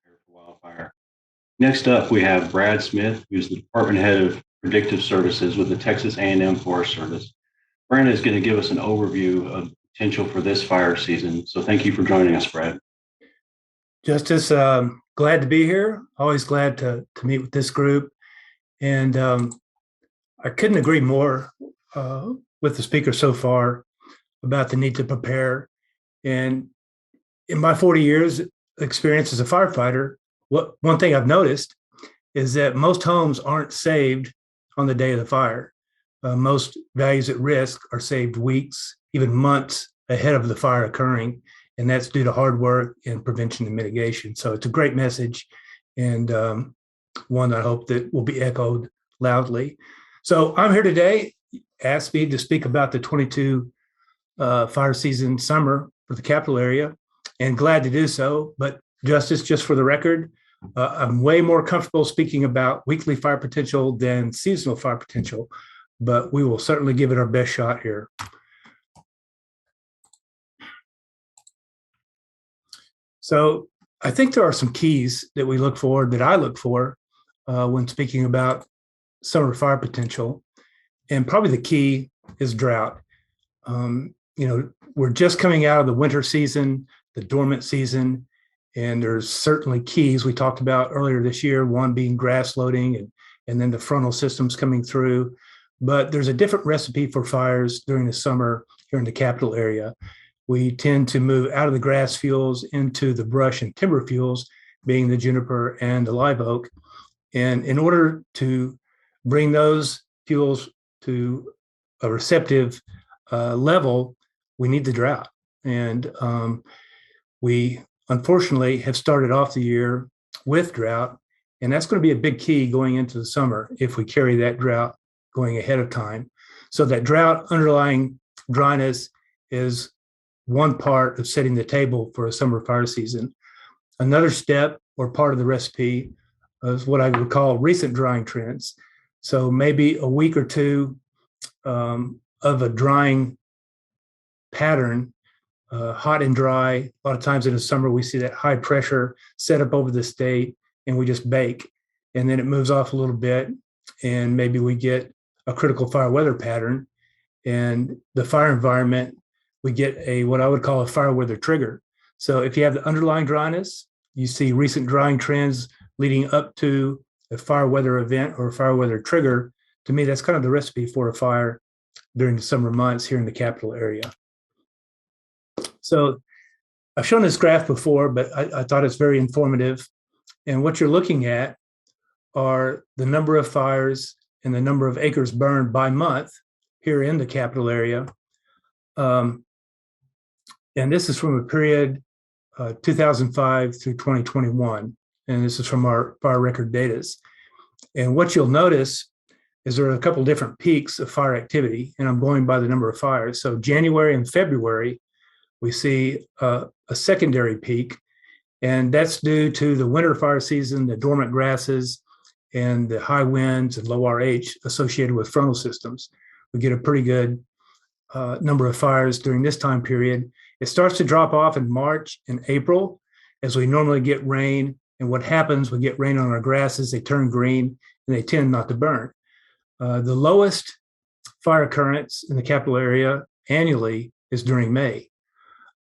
prepare for wildfire. Next up, we have Brad Smith, who's the Department Head of Predictive Services with the Texas A&M Forest Service. Brad is going to give us an overview of the potential for this fire season. So thank you for joining us, Brad. Justice, glad to be here. Always glad to meet with this group. And I couldn't agree more with the speaker so far about the need to prepare. And in my 40 years experience as a firefighter, one thing I've noticed is that most homes aren't saved on the day of the fire. Most values at risk are saved weeks, even months ahead of the fire occurring. And that's due to hard work and prevention and mitigation. So it's a great message, and one I hope that will be echoed loudly. So I'm here today, asked me to speak about the 22 fire season summer for the capital area, and glad to do so. But Justice, just for the record, I'm way more comfortable speaking about weekly fire potential than seasonal fire potential, but we will certainly give it our best shot here. So I think there are some keys that we look for, that I look for when speaking about summer fire potential. And probably the key is drought. We're just coming out of the winter season, the dormant season, and there's certainly keys we talked about earlier this year, one being grass loading and then the frontal systems coming through. But there's a different recipe for fires during the summer here in the capital area. We tend to move out of the grass fuels into the brush and timber fuels, being the juniper and the live oak. And in order to bring those fuels to a receptive level, we need the drought. And we unfortunately have started off the year with drought, and that's going to be a big key going into the summer if we carry that drought going ahead of time. So that drought underlying dryness is one part of setting the table for a summer fire season. Another step or part of the recipe is what I would call recent drying trends. So maybe a week or two of a drying pattern, hot and dry. A lot of times in the summer, we see that high pressure set up over the state and we just bake. And then it moves off a little bit and maybe we get a critical fire weather pattern, and the fire environment, we get what I would call a fire weather trigger. So if you have the underlying dryness, you see recent drying trends leading up to a fire weather event or a fire weather trigger. To me, that's kind of the recipe for a fire during the summer months here in the capital area. So I've shown this graph before, but I thought it's very informative. And what you're looking at are the number of fires and the number of acres burned by month here in the capital area. And this is from a period 2005 through 2021. And this is from our fire record data. And what you'll notice is there are a couple different peaks of fire activity, and I'm going by the number of fires. So January and February, we see a secondary peak, and that's due to the winter fire season, the dormant grasses, and the high winds and low RH associated with frontal systems. We get a pretty good number of fires during this time period. It starts to drop off in March and April as we normally get rain. And what happens, we get rain on our grasses, they turn green, and they tend not to burn. The lowest fire occurrence in the capital area annually is during May.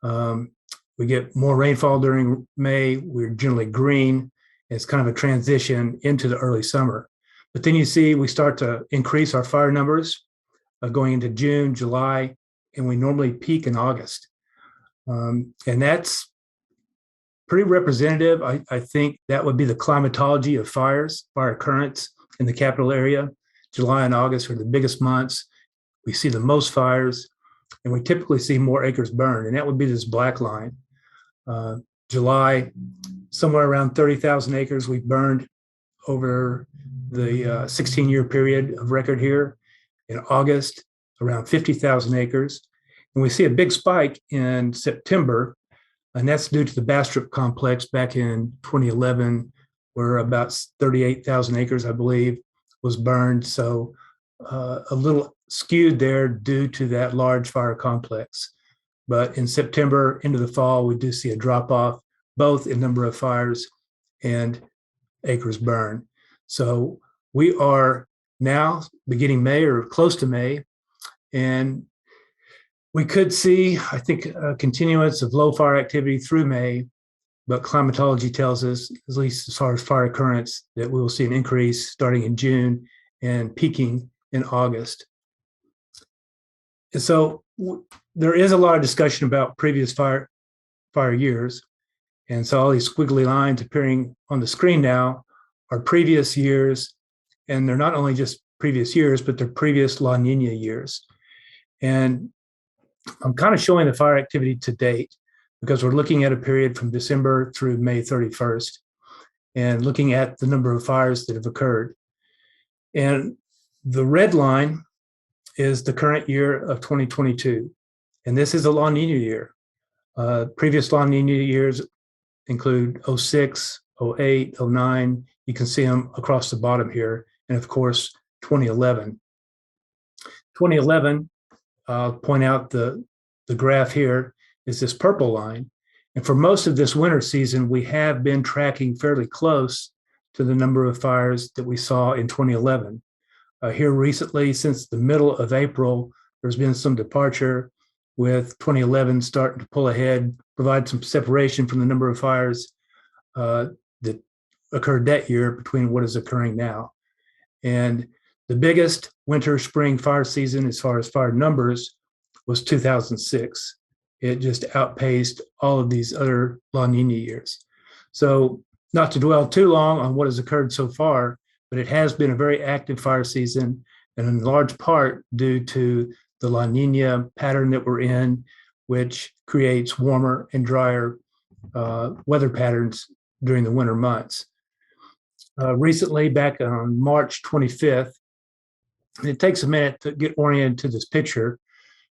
We get more rainfall during May. We're generally green. It's kind of a transition into the early summer. But then you see we start to increase our fire numbers going into June, July, and we normally peak in August. And that's pretty representative. I think that would be the climatology of fires, fire occurrence in the capital area. July and August are the biggest months. We see the most fires, and we typically see more acres burned, and that would be this black line. July, somewhere around 30,000 acres we've burned over the 16-year period of record here. In August, around 50,000 acres. And we see a big spike in September, and that's due to the Bastrop complex back in 2011, where about 38,000 acres, I believe, was burned. So a little skewed there due to that large fire complex. But in September into the fall, we do see a drop off, both in number of fires and acres burned. So we are now beginning May or close to May, and we could see, I think, a continuance of low fire activity through May, but climatology tells us, at least as far as fire occurrence, that we will see an increase starting in June and peaking in August. And so there is a lot of discussion about previous fire years. And so all these squiggly lines appearing on the screen now are previous years. And they're not only just previous years, but they're previous La Nina years. And I'm kind of showing the fire activity to date because we're looking at a period from December through May 31st and looking at the number of fires that have occurred. And the red line is the current year of 2022. And this is a La Nina year. Previous La Nina years include 06, 08, 09. You can see them across the bottom here. And of course, 2011. 2011, I'll point out the graph here is this purple line. And for most of this winter season, we have been tracking fairly close to the number of fires that we saw in 2011. Here recently, since the middle of April, there's been some departure with 2011 starting to pull ahead, provide some separation from the number of fires that occurred that year between what is occurring now. And the biggest winter-spring fire season as far as fire numbers was 2006. It just outpaced all of these other La Nina years. So not to dwell too long on what has occurred so far, but it has been a very active fire season, and in large part due to the La Nina pattern that we're in, which creates warmer and drier weather patterns during the winter months. Recently, back on March 25th, and it takes a minute to get oriented to this picture.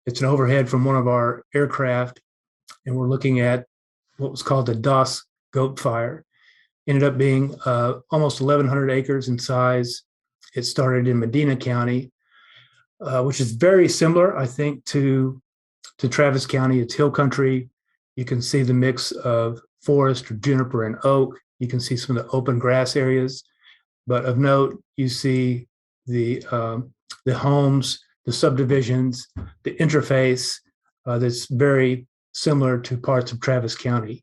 It's an overhead from one of our aircraft, and we're looking at what was called the DOS goat fire. Ended up being almost 1,100 acres in size. It started in Medina County, which is very similar, I think, to Travis County. It's hill country. You can see the mix of forest, or juniper, and oak. You can see some of the open grass areas. But of note, you see the homes, the subdivisions, the interface that's very similar to parts of Travis County.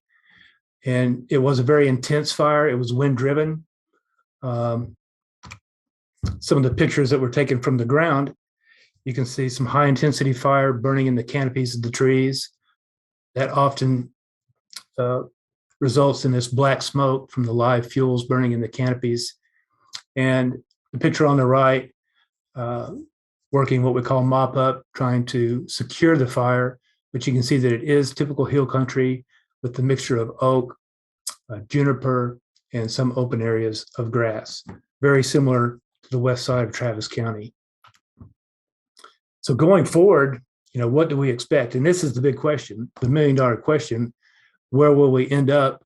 And it was a very intense fire. It was wind driven. Some of the pictures that were taken from the ground, you can see some high intensity fire burning in the canopies of the trees. That often results in this black smoke from the live fuels burning in the canopies. And the picture on the right, working what we call mop up, trying to secure the fire, but you can see that it is typical hill country with the mixture of oak, juniper, and some open areas of grass, very similar to the west side of Travis County. So going forward, what do we expect? And this is the big question, the $1 million question: where will we end up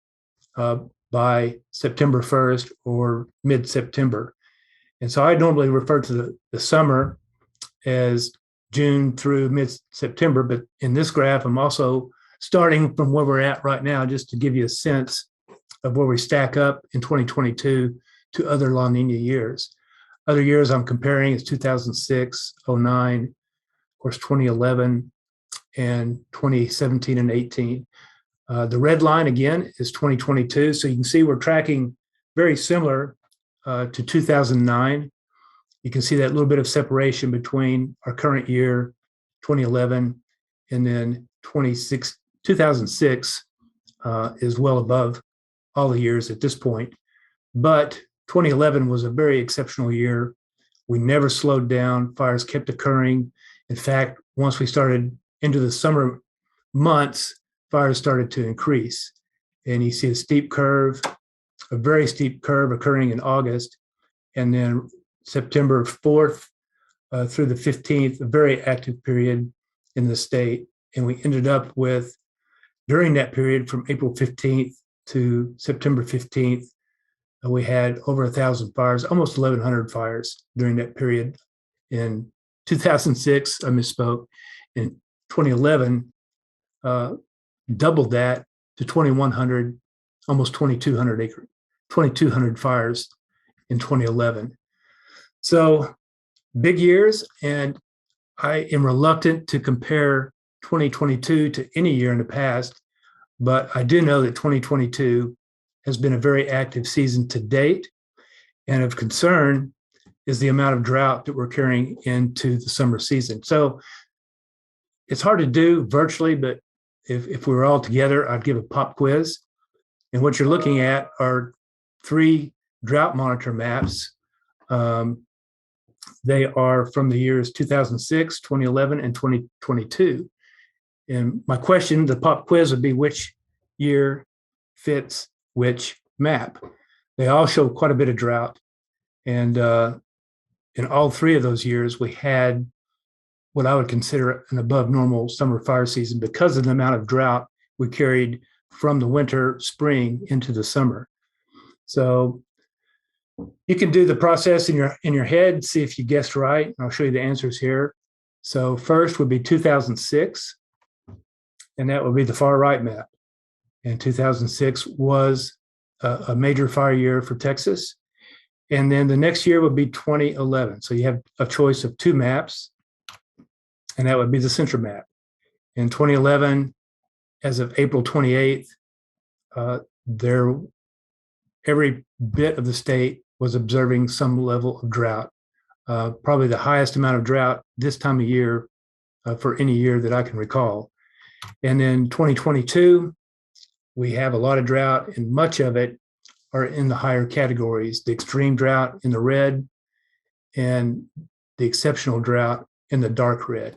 by September 1st or mid-September? And so I normally refer to the summer as June through mid-September, but in this graph, I'm also starting from where we're at right now, just to give you a sense of where we stack up in 2022 to other La Nina years. Other years I'm comparing is 2006, 09, of course, 2011, and 2017 and 18. The red line, again, is 2022. So you can see we're tracking very similar to 2009. You can see that little bit of separation between our current year, 2011, and then 2006 is well above all the years at this point. But 2011 was a very exceptional year. We never slowed down. Fires kept occurring. In fact, once we started into the summer months, fires started to increase. And you see a steep curve, a very steep curve occurring in August. And then September 4th through the 15th, a very active period in the state. And we ended up with, during that period from April 15th to September 15th, we had over 1,000 fires, almost 1,100 fires during that period. In 2006, I misspoke. In 2011, doubled that to 2,100, almost 2,200 2,200 fires in 2011. So big years, and I am reluctant to compare 2022 to any year in the past, but I do know that 2022 has been a very active season to date. And of concern is the amount of drought that we're carrying into the summer season. So it's hard to do virtually, but if we were all together, I'd give a pop quiz. And what you're looking at are 3 drought monitor maps. They are from the years 2006, 2011, and 2022. And my question, the pop quiz, would be which year fits which map. They all show quite a bit of drought. And in all 3 of those years, we had what I would consider an above normal summer fire season because of the amount of drought we carried from the winter, spring into the summer. So you can do the process in your head, see if you guessed right. I'll show you the answers here. So first would be 2006, and that would be the far right map. And 2006 was a major fire year for Texas. And then the next year would be 2011. So you have a choice of 2 maps, and that would be the center map. In 2011, as of April 28th, every bit of the state was observing some level of drought, probably the highest amount of drought this time of year for any year that I can recall. And then 2022, we have a lot of drought, and much of it are in the higher categories, the extreme drought in the red and the exceptional drought in the dark red.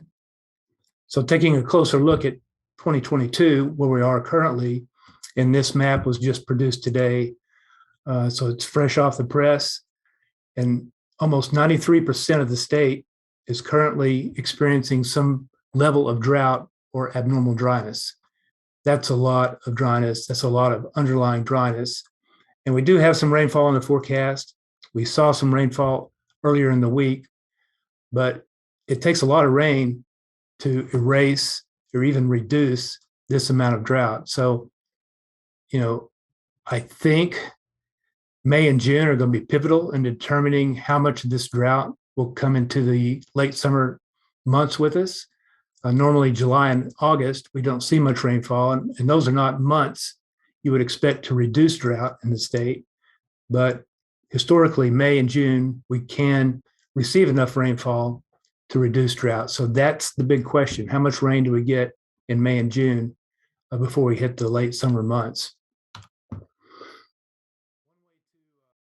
So taking a closer look at 2022, where we are currently, and this map was just produced today, so it's fresh off the press, and almost 93% of the state is currently experiencing some level of drought or abnormal dryness. That's a lot of dryness. That's a lot of underlying dryness. And we do have some rainfall in the forecast. We saw some rainfall earlier in the week, but it takes a lot of rain to erase or even reduce this amount of drought. So, I think May and June are going to be pivotal in determining how much of this drought will come into the late summer months with us. Normally, July and August, we don't see much rainfall, and those are not months you would expect to reduce drought in the state. But historically, May and June, we can receive enough rainfall to reduce drought. So that's the big question. How much rain do we get in May and June before we hit the late summer months?